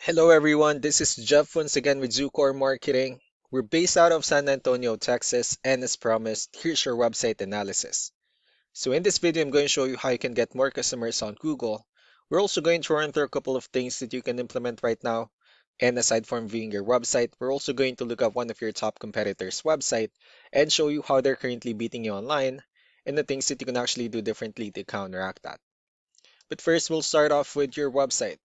Hello everyone, this is Jeff once again with Zucor Marketing. We're based out of San Antonio, Texas, and as promised, here's your website analysis. So in this video, I'm going to show you how you can get more customers on Google. We're also going to run through a couple of things that you can implement right now. And aside from viewing your website, we're also going to look at one of your top competitors' website and show you how they're currently beating you online and the things that you can actually do differently to counteract that. But first, we'll start off with your website.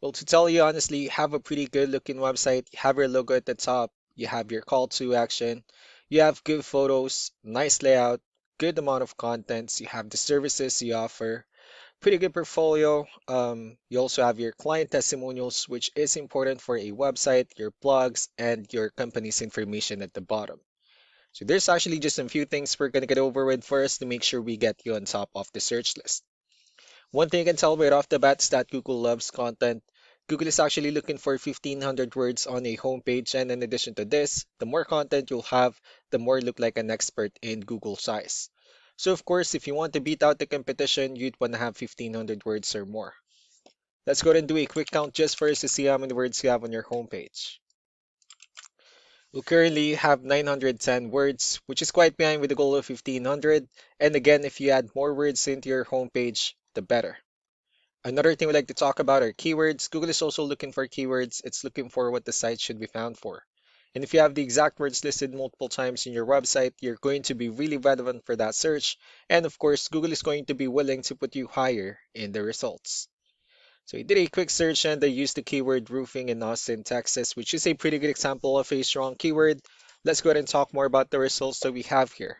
Well, to tell you honestly, you have a pretty good looking website. You have your logo at the top, you have your call to action, you have good photos, nice layout, good amount of contents, you have the services you offer, pretty good portfolio. You also have your client testimonials, which is important for a website, your blogs, and your company's information at the bottom. So there's actually just a few things we're gonna get over with first to make sure we get you on top of the search list. One thing you can tell right off the bat is that Google loves content. Google is actually looking for 1,500 words on a homepage, and in addition to this, the more content you'll have, the more you look like an expert in Google size. So of course, if you want to beat out the competition, you'd want to have 1,500 words or more. Let's go ahead and do a quick count just for us to see how many words you have on your homepage. We currently have 910 words, which is quite behind with the goal of 1,500. And again, if you add more words into your homepage, the better. Another thing we like to talk about are keywords. Google is also looking for keywords. It's looking for what the site should be found for. And if you have the exact words listed multiple times in your website, you're going to be really relevant for that search. And of course, Google is going to be willing to put you higher in the results. So we did a quick search and I used the keyword roofing in Austin, Texas, which is a pretty good example of a strong keyword. Let's go ahead and talk more about the results that we have here.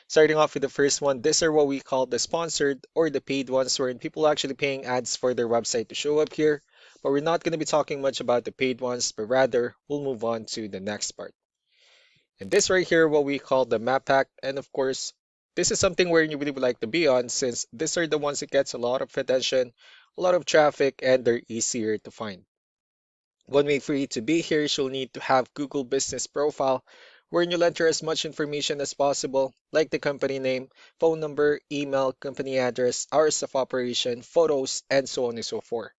Starting off with the first one, these are what we call the sponsored or the paid ones, wherein people are actually paying ads for their website to show up here. But we're not going to be talking much about the paid ones, but rather we'll move on to the next part. And this right here, what we call the map pack. And of course, this is something where you really would like to be on since these are the ones that gets a lot of attention, a lot of traffic, and they're easier to find. One way for you to be here is you'll need to have Google Business Profile, where you'll enter as much information as possible, like the company name, phone number, email, company address, hours of operation, photos, and so on and so forth.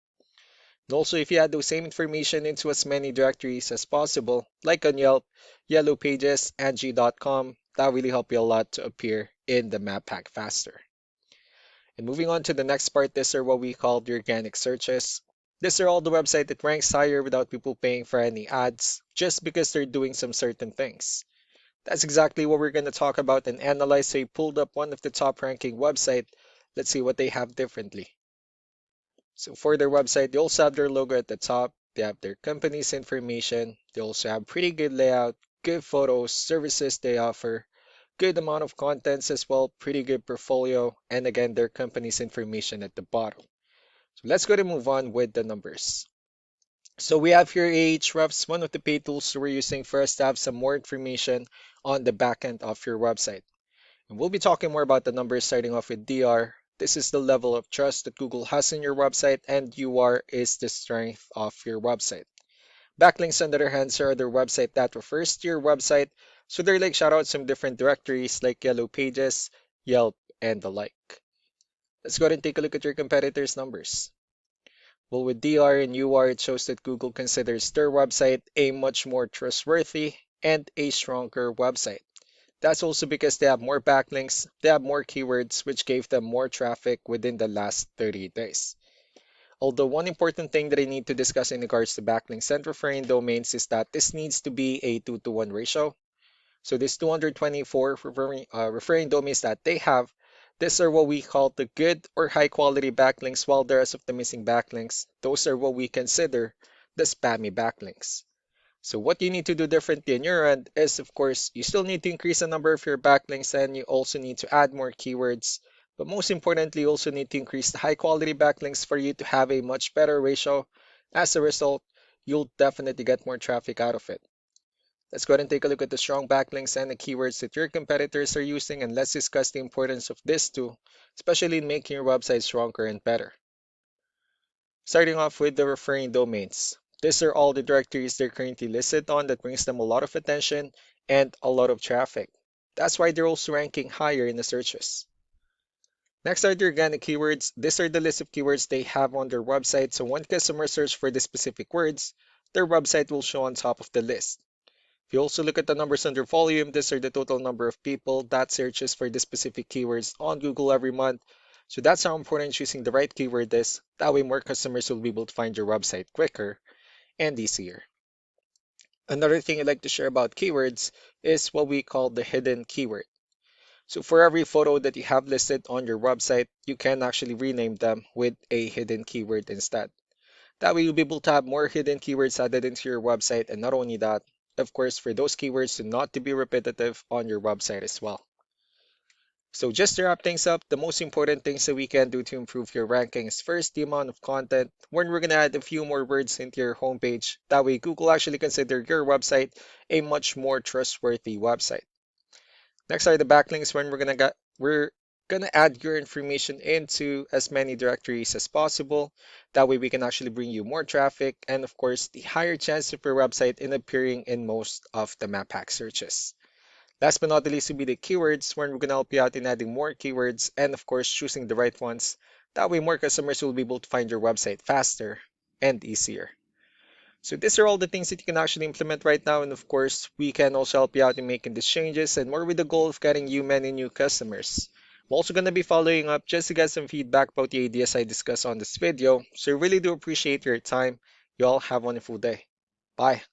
And also, if you add those same information into as many directories as possible, like on Yelp, Yellow Pages, Angie.com, that really help you a lot to appear in the map pack faster. And moving on to the next part, these are what we call the organic searches. These are all the website that ranks higher without people paying for any ads, just because they're doing some certain things. That's exactly what we're going to talk about and analyze. So I pulled up one of the top ranking website. Let's see what they have differently. So for their website, they also have their logo at the top. They have their company's information. They also have pretty good layout, good photos, services they offer, good amount of contents as well, pretty good portfolio, and again, their company's information at the bottom. So let's go to move on with the numbers. So we have here Ahrefs, one of the paid tools we're using for us to have some more information on the backend of your website. And we'll be talking more about the numbers starting off with DR. This is the level of trust that Google has in your website, and UR is the strength of your website. Backlinks, on the other hand, are their website that refers to your website. So they're like shoutouts from different directories like Yellow Pages, Yelp, and the like. Let's go ahead and take a look at your competitors' numbers. Well, with DR and UR, it shows that Google considers their website a much more trustworthy and a stronger website. That's also because they have more backlinks, they have more keywords, which gave them more traffic within the last 30 days. Although one important thing that I need to discuss in regards to backlinks and referring domains is that this needs to be a 2-to-1 ratio. So this 224 referring domains that they have, these are what we call the good or high quality backlinks, while the rest of the missing backlinks, those are what we consider the spammy backlinks. So what you need to do differently on your end is, of course, you still need to increase the number of your backlinks and you also need to add more keywords. But most importantly, you also need to increase the high quality backlinks for you to have a much better ratio. As a result, you'll definitely get more traffic out of it. Let's go ahead and take a look at the strong backlinks and the keywords that your competitors are using, and let's discuss the importance of this too, especially in making your website stronger and better. Starting off with the referring domains. These are all the directories they're currently listed on that brings them a lot of attention and a lot of traffic. That's why they're also ranking higher in the searches. Next are the organic keywords. These are the list of keywords they have on their website. So when customers search for the specific words, their website will show on top of the list. If you also look at the numbers under volume, these are the total number of people that searches for the specific keywords on Google every month. So that's how important choosing the right keyword is. That way more customers will be able to find your website quicker and easier. Another thing I'd like to share about keywords is what we call the hidden keyword. So for every photo that you have listed on your website, you can actually rename them with a hidden keyword instead. That way you'll be able to have more hidden keywords added into your website, and not only that, of course, for those keywords to not to be repetitive on your website as well. So just to wrap things up, the most important things that we can do to improve your ranking is first the amount of content, when we're going to add a few more words into your homepage. That way Google actually consider your website a much more trustworthy website. Next are the backlinks, when we're gonna add your information into as many directories as possible. That way we can actually bring you more traffic and of course the higher chance of your website in appearing in most of the map hack searches. Last but not the least will be the keywords, when we're gonna help you out in adding more keywords and of course choosing the right ones. That way more customers will be able to find your website faster and easier. So these are all the things that you can actually implement right now. And of course, we can also help you out in making these changes and more with the goal of getting you many new customers. I'm also going to be following up just to get some feedback about the ideas I discussed on this video. So I really do appreciate your time. You all have a wonderful day. Bye.